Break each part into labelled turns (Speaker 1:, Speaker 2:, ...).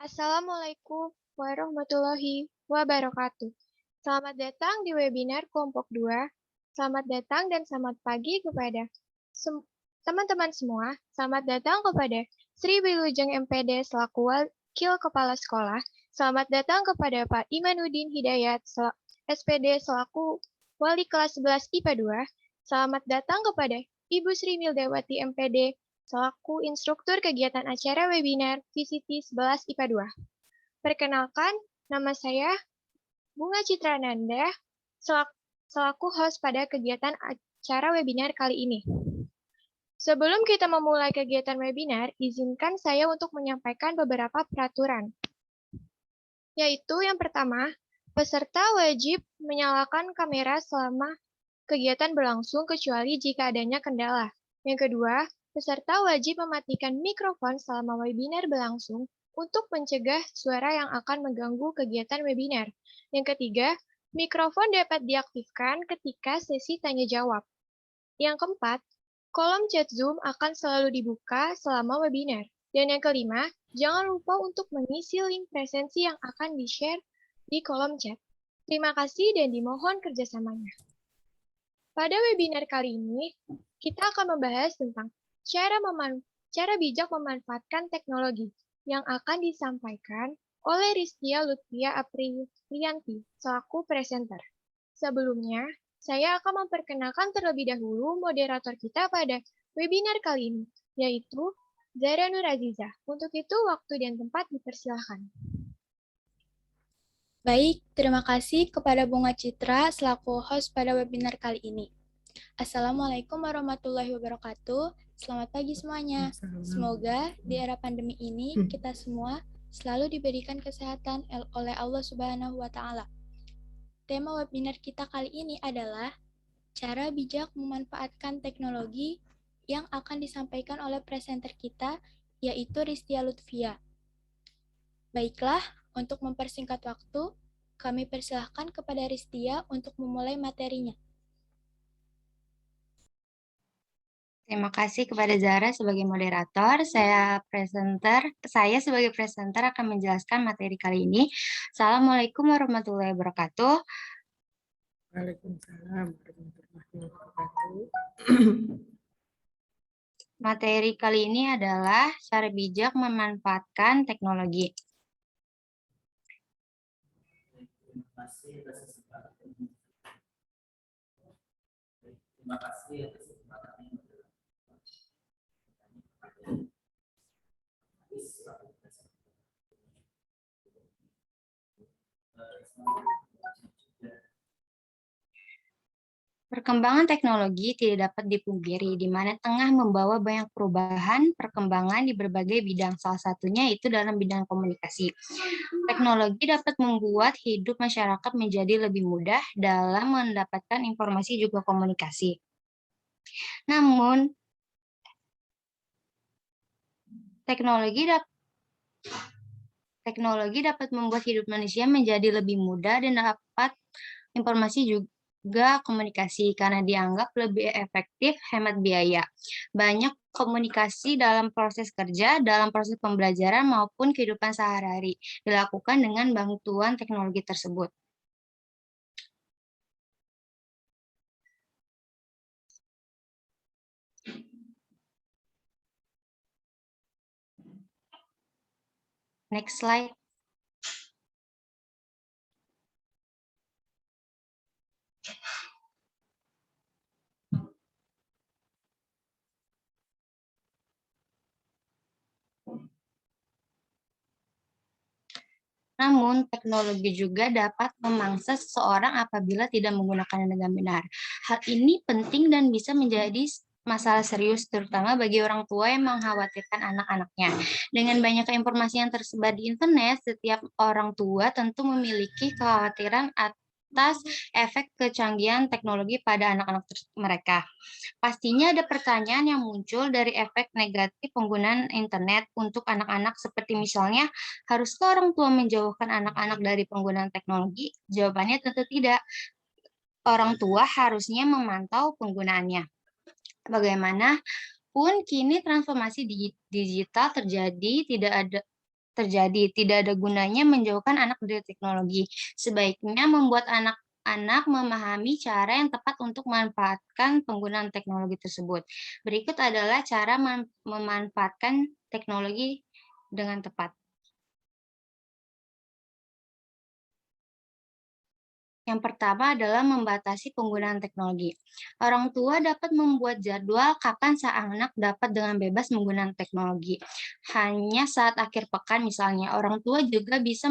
Speaker 1: Assalamualaikum warahmatullahi wabarakatuh. Selamat datang di webinar kelompok 2. Selamat datang dan selamat pagi kepada teman-teman semua. Selamat datang kepada Sri Wilujeng MPD selaku Wakil Kepala Sekolah. Selamat datang kepada Pak Imanuddin Hidayat SPD selaku Wali Kelas 11 IPA 2. Selamat datang kepada Ibu Sri Mildawati MPD selaku instruktur kegiatan acara webinar VCT 11 IPA 2. Perkenalkan, nama saya Bunga Citrananda, selaku host pada kegiatan acara webinar kali ini. Sebelum kita memulai kegiatan webinar, izinkan saya untuk menyampaikan beberapa peraturan. Yaitu yang pertama, peserta wajib menyalakan kamera selama kegiatan berlangsung kecuali jika adanya kendala. Yang kedua, peserta wajib mematikan mikrofon selama webinar berlangsung untuk mencegah suara yang akan mengganggu kegiatan webinar. Yang ketiga, mikrofon dapat diaktifkan ketika sesi tanya jawab. Yang keempat, kolom chat Zoom akan selalu dibuka selama webinar. Dan yang kelima, jangan lupa untuk mengisi link presensi yang akan di-share di kolom chat. Terima kasih dan dimohon kerjasamanya. Pada webinar kali ini, kita akan membahas tentang cara bijak memanfaatkan teknologi yang akan disampaikan oleh Rizkia Lutfia Aprilianti selaku presenter. Sebelumnya, saya akan memperkenalkan terlebih dahulu moderator kita pada webinar kali ini, yaitu Zara Nur Aziza. Untuk itu, waktu dan tempat dipersilahkan.
Speaker 2: Baik, terima kasih kepada Bunga Citra selaku host pada webinar kali ini. Assalamualaikum warahmatullahi wabarakatuh. Selamat pagi semuanya. Semoga di era pandemi ini kita semua selalu diberikan kesehatan oleh Allah Subhanahu wa Ta'ala. Tema webinar kita kali ini adalah cara bijak memanfaatkan teknologi yang akan disampaikan oleh presenter kita, yaitu Rizkia Lutfia. Baiklah, untuk mempersingkat waktu, kami persilahkan kepada Rizkia untuk memulai materinya.
Speaker 3: Terima kasih kepada Zara sebagai moderator. Saya sebagai presenter akan menjelaskan materi kali ini. Assalamualaikum warahmatullahi wabarakatuh.
Speaker 4: Waalaikumsalam warahmatullahi wabarakatuh.
Speaker 3: Materi kali ini adalah cara bijak memanfaatkan teknologi.
Speaker 5: Terima kasih atas kesempatannya.
Speaker 3: Perkembangan teknologi tidak dapat dipungkiri, di mana tengah membawa banyak perubahan, perkembangan di berbagai bidang, salah satunya itu dalam bidang komunikasi. Teknologi dapat membuat hidup masyarakat menjadi lebih mudah dalam mendapatkan informasi juga komunikasi. Namun, teknologi dapat membuat hidup manusia menjadi lebih mudah dan dapat informasi juga komunikasi karena dianggap lebih efektif, hemat biaya. Banyak komunikasi dalam proses kerja, dalam proses pembelajaran maupun kehidupan sehari-hari dilakukan dengan bantuan teknologi tersebut. Next slide. Namun, teknologi juga dapat memangsa seseorang apabila tidak menggunakannya dengan benar. Hal ini penting dan bisa menjadi masalah serius, terutama bagi orang tua yang mengkhawatirkan anak-anaknya. Dengan banyaknya informasi yang tersebar di internet, setiap orang tua tentu memiliki kekhawatiran atas efek kecanggihan teknologi pada anak-anak mereka. Pastinya ada pertanyaan yang muncul dari efek negatif penggunaan internet untuk anak-anak seperti misalnya, haruskah orang tua menjauhkan anak-anak dari penggunaan teknologi? Jawabannya tentu tidak. Orang tua harusnya memantau penggunaannya. Bagaimanapun kini transformasi digital terjadi terjadi. Tidak ada gunanya menjauhkan anak dari teknologi. Sebaiknya membuat anak-anak memahami cara yang tepat untuk memanfaatkan penggunaan teknologi tersebut. Berikut adalah cara memanfaatkan teknologi dengan tepat. Yang pertama adalah membatasi penggunaan teknologi. Orang tua dapat membuat jadwal kapan sang anak dapat dengan bebas menggunakan teknologi. Hanya saat akhir pekan misalnya, orang tua juga bisa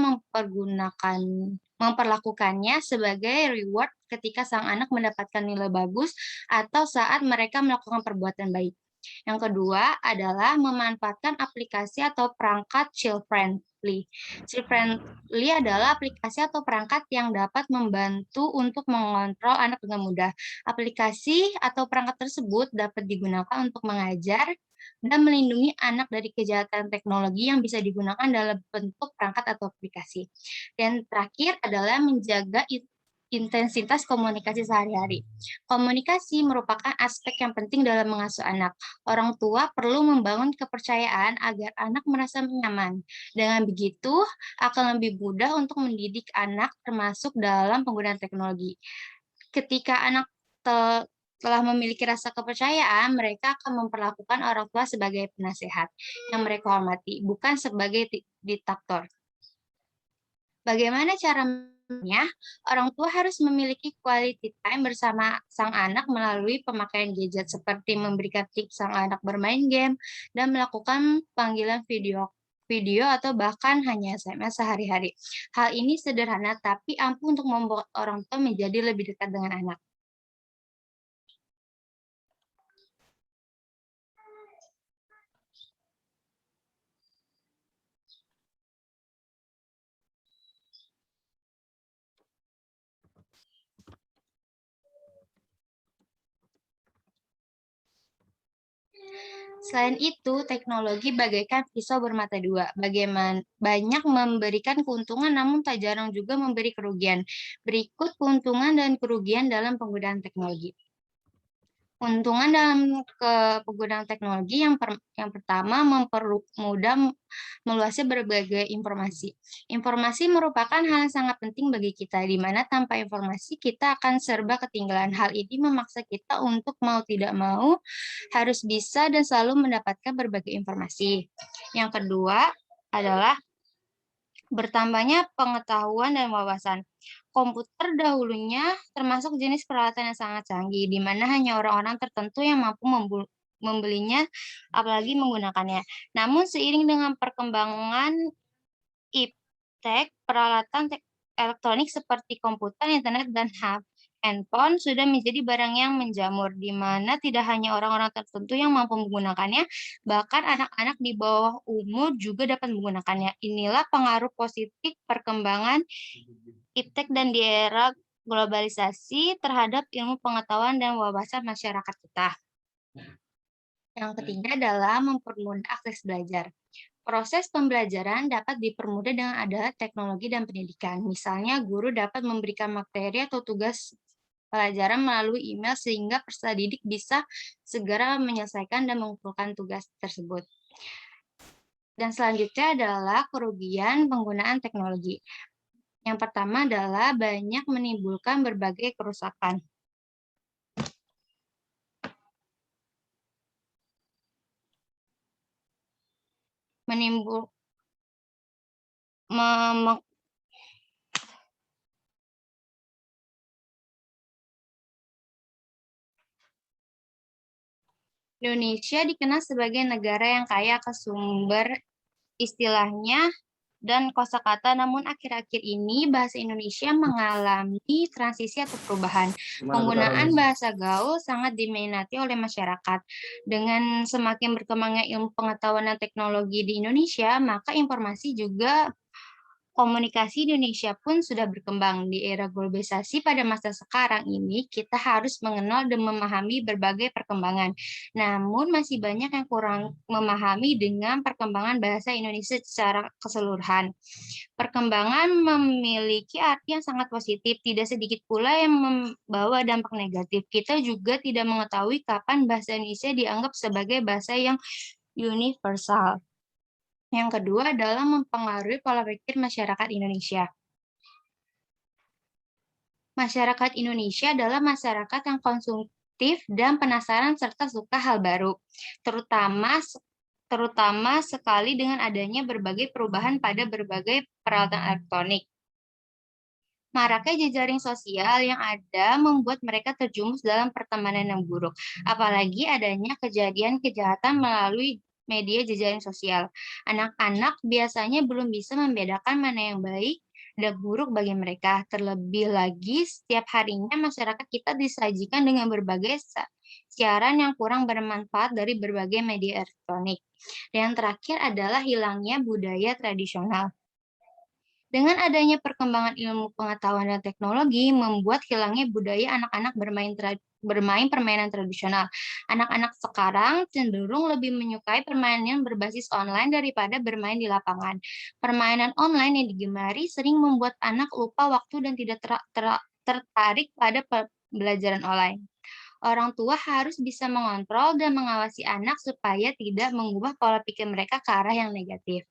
Speaker 3: memperlakukannya sebagai reward ketika sang anak mendapatkan nilai bagus atau saat mereka melakukan perbuatan baik. Yang kedua adalah memanfaatkan aplikasi atau perangkat child-friendly. Child-friendly adalah aplikasi atau perangkat yang dapat membantu untuk mengontrol anak dengan mudah. Aplikasi atau perangkat tersebut dapat digunakan untuk mengajar dan melindungi anak dari kejahatan teknologi yang bisa digunakan dalam bentuk perangkat atau aplikasi. Dan terakhir adalah menjaga intensitas komunikasi sehari-hari. Komunikasi merupakan aspek yang penting dalam mengasuh anak. Orang tua perlu membangun kepercayaan agar anak merasa nyaman. Dengan begitu, akan lebih mudah untuk mendidik anak termasuk dalam penggunaan teknologi. Ketika anak telah memiliki rasa kepercayaan, mereka akan memperlakukan orang tua sebagai penasehat yang mereka hormati, bukan sebagai diktator. Bagaimana caranya? Orang tua harus memiliki quality time bersama sang anak melalui pemakaian gadget seperti memberikan tips sang anak bermain game dan melakukan panggilan video atau bahkan hanya SMS sehari-hari. Hal ini sederhana tapi ampuh untuk membuat orang tua menjadi lebih dekat dengan anak. Selain itu, teknologi bagaikan pisau bermata dua. Banyak memberikan keuntungan namun tak jarang juga memberi kerugian. Berikut keuntungan dan kerugian dalam penggunaan teknologi. Keuntungan dalam penggunaan teknologi yang pertama mempermudah meluasnya berbagai informasi. Informasi merupakan hal yang sangat penting bagi kita, di mana tanpa informasi kita akan serba ketinggalan. Hal ini memaksa kita untuk mau tidak mau harus bisa dan selalu mendapatkan berbagai informasi. Yang kedua adalah bertambahnya pengetahuan dan wawasan. Komputer dahulunya termasuk jenis peralatan yang sangat canggih, di mana hanya orang-orang tertentu yang mampu membelinya, apalagi menggunakannya. Namun seiring dengan perkembangan iptek, peralatan elektronik seperti komputer, internet, dan handphone sudah menjadi barang yang menjamur, di mana tidak hanya orang-orang tertentu yang mampu menggunakannya, bahkan anak-anak di bawah umur juga dapat menggunakannya. Inilah pengaruh positif perkembangan iptek dan di era globalisasi terhadap ilmu pengetahuan dan wawasan masyarakat kita. Yang ketiga adalah mempermudah akses belajar. Proses pembelajaran dapat dipermudah dengan adanya teknologi dan pendidikan. Misalnya, guru dapat memberikan materi atau tugas pelajaran melalui email sehingga peserta didik bisa segera menyelesaikan dan mengumpulkan tugas tersebut. Dan selanjutnya adalah kerugian penggunaan teknologi. Yang pertama adalah banyak menimbulkan berbagai kerusakan. Indonesia dikenal sebagai negara yang kaya ke sumber istilahnya dan kosakata, namun akhir-akhir ini bahasa Indonesia mengalami transisi atau perubahan. Penggunaan bahasa gaul sangat diminati oleh masyarakat. Dengan semakin berkembangnya ilmu pengetahuan dan teknologi di Indonesia, maka informasi juga komunikasi Indonesia pun sudah berkembang. Di era globalisasi pada masa sekarang ini, kita harus mengenal dan memahami berbagai perkembangan. Namun, masih banyak yang kurang memahami dengan perkembangan bahasa Indonesia secara keseluruhan. Perkembangan memiliki arti yang sangat positif, tidak sedikit pula yang membawa dampak negatif. Kita juga tidak mengetahui kapan bahasa Indonesia dianggap sebagai bahasa yang universal. Yang kedua adalah mempengaruhi pola pikir masyarakat Indonesia. Masyarakat Indonesia adalah masyarakat yang konsumtif dan penasaran serta suka hal baru, terutama sekali dengan adanya berbagai perubahan pada berbagai peralatan elektronik. Maraknya jejaring sosial yang ada membuat mereka terjumus dalam pertemanan yang buruk, apalagi adanya kejadian kejahatan melalui media jejaring sosial. Anak-anak biasanya belum bisa membedakan mana yang baik dan buruk bagi mereka. Terlebih lagi, setiap harinya masyarakat kita disajikan dengan berbagai siaran yang kurang bermanfaat dari berbagai media elektronik. Dan yang terakhir adalah hilangnya budaya tradisional. Dengan adanya perkembangan ilmu pengetahuan dan teknologi, membuat hilangnya budaya anak-anak bermain permainan tradisional. Anak-anak sekarang cenderung lebih menyukai permainan yang berbasis online daripada bermain di lapangan. Permainan online yang digemari sering membuat anak lupa waktu dan tidak tertarik pada pembelajaran online. Orang tua harus bisa mengontrol dan mengawasi anak supaya tidak mengubah pola pikir mereka ke arah yang negatif.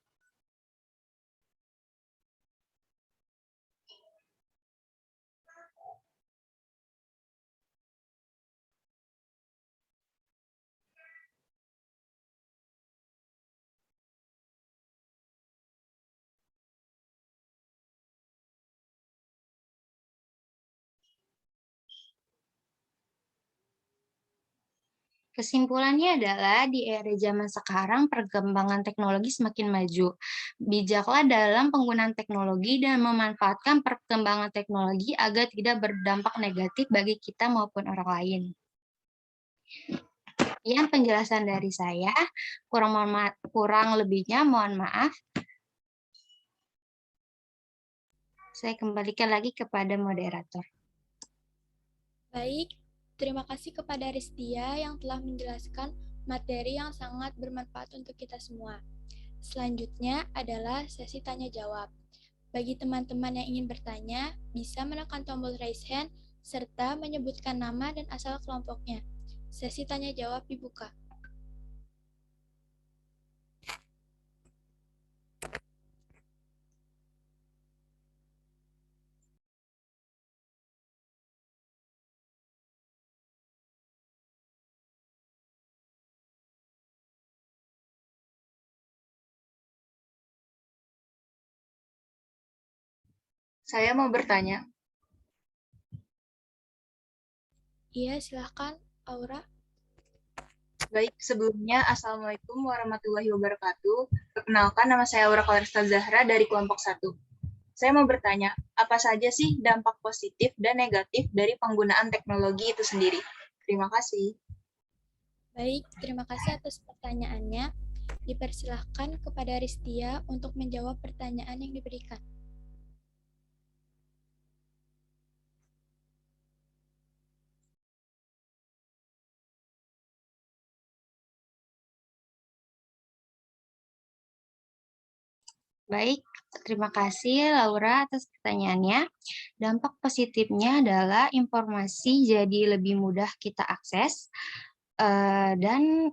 Speaker 3: Kesimpulannya adalah di era zaman sekarang perkembangan teknologi semakin maju. Bijaklah dalam penggunaan teknologi dan memanfaatkan perkembangan teknologi agar tidak berdampak negatif bagi kita maupun orang lain. Sekian penjelasan dari saya, kurang lebihnya mohon maaf. Saya kembalikan lagi kepada moderator.
Speaker 2: Baik, terima kasih kepada Ristia yang telah menjelaskan materi yang sangat bermanfaat untuk kita semua. Selanjutnya adalah sesi tanya jawab. Bagi teman-teman yang ingin bertanya, bisa menekan tombol raise hand serta menyebutkan nama dan asal kelompoknya. Sesi tanya jawab dibuka.
Speaker 6: Saya mau bertanya.
Speaker 2: Iya, silahkan, Aura.
Speaker 6: Baik, sebelumnya Assalamualaikum warahmatullahi wabarakatuh. Perkenalkan, nama saya Aura Clarista Zahra dari kelompok 1. Saya mau bertanya, apa saja sih dampak positif dan negatif dari penggunaan teknologi itu sendiri? Terima kasih.
Speaker 2: Baik, terima kasih atas pertanyaannya. Dipersilahkan kepada Ristia untuk menjawab pertanyaan yang diberikan.
Speaker 3: Baik, terima kasih Laura atas pertanyaannya. Dampak positifnya adalah informasi jadi lebih mudah kita akses, dan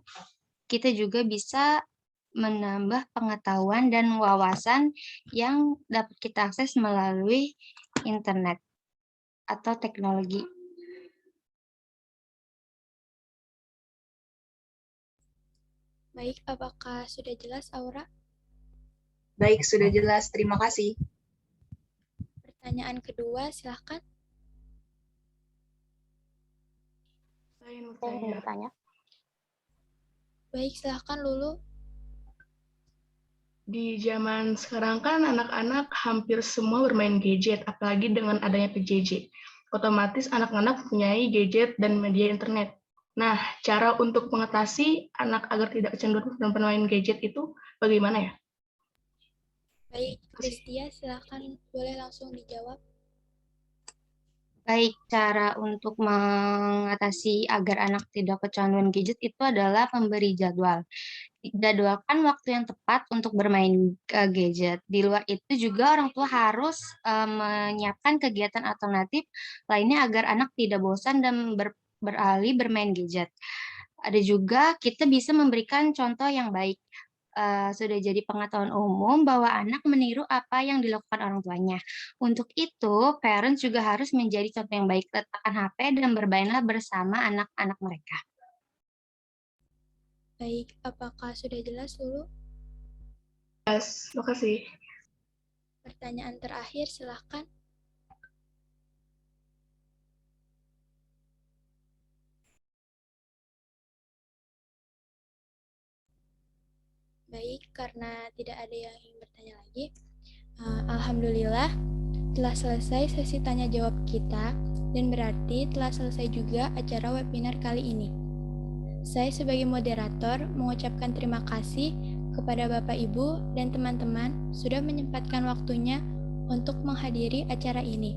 Speaker 3: kita juga bisa menambah pengetahuan dan wawasan yang dapat kita akses melalui internet atau teknologi.
Speaker 2: Baik, apakah sudah jelas, Aura?
Speaker 6: Baik, sudah jelas. Terima kasih.
Speaker 2: Pertanyaan kedua, silahkan.
Speaker 4: Saya ingin bertanya.
Speaker 2: Baik, silahkan Lulu.
Speaker 7: Di zaman sekarang kan anak-anak hampir semua bermain gadget, apalagi dengan adanya PJJ. Otomatis anak-anak mempunyai gadget dan media internet. Nah, cara untuk mengatasi anak agar tidak kecanduan dan bermain gadget itu bagaimana ya?
Speaker 2: Baik, Ristia, silahkan boleh langsung dijawab.
Speaker 3: Baik, cara untuk mengatasi agar anak tidak kecanduan gadget itu adalah memberi jadwal. Jadwalkan waktu yang tepat untuk bermain gadget. Di luar itu juga orang tua harus menyiapkan kegiatan alternatif lainnya agar anak tidak bosan dan beralih bermain gadget. Ada juga kita bisa memberikan contoh yang baik. sudah jadi pengetahuan umum bahwa anak meniru apa yang dilakukan orang tuanya. Untuk itu, parents juga harus menjadi contoh yang baik. Letakkan HP dan bermainlah bersama anak-anak mereka.
Speaker 2: Baik, apakah sudah jelas dulu?
Speaker 7: Yes, makasih.
Speaker 2: Pertanyaan terakhir, silahkan. Baik, karena tidak ada yang ingin bertanya lagi, alhamdulillah telah selesai sesi tanya jawab kita dan berarti telah selesai juga acara webinar kali ini. Saya sebagai moderator mengucapkan terima kasih kepada Bapak Ibu dan teman-teman sudah menyempatkan waktunya untuk menghadiri acara ini.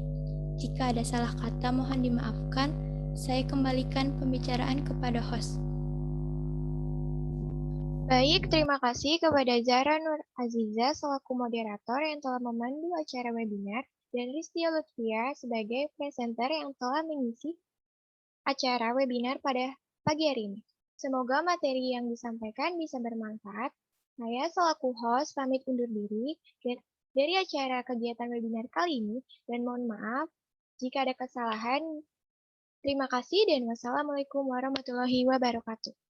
Speaker 2: Jika ada salah kata mohon dimaafkan, saya kembalikan pembicaraan kepada host.
Speaker 1: Baik, terima kasih kepada Zahra Nur Aziza selaku moderator yang telah memandu acara webinar dan Riztia Lutfia sebagai presenter yang telah mengisi acara webinar pada pagi hari ini. Semoga materi yang disampaikan bisa bermanfaat. Saya selaku host pamit undur diri dari acara kegiatan webinar kali ini dan mohon maaf jika ada kesalahan. Terima kasih dan wassalamualaikum warahmatullahi wabarakatuh.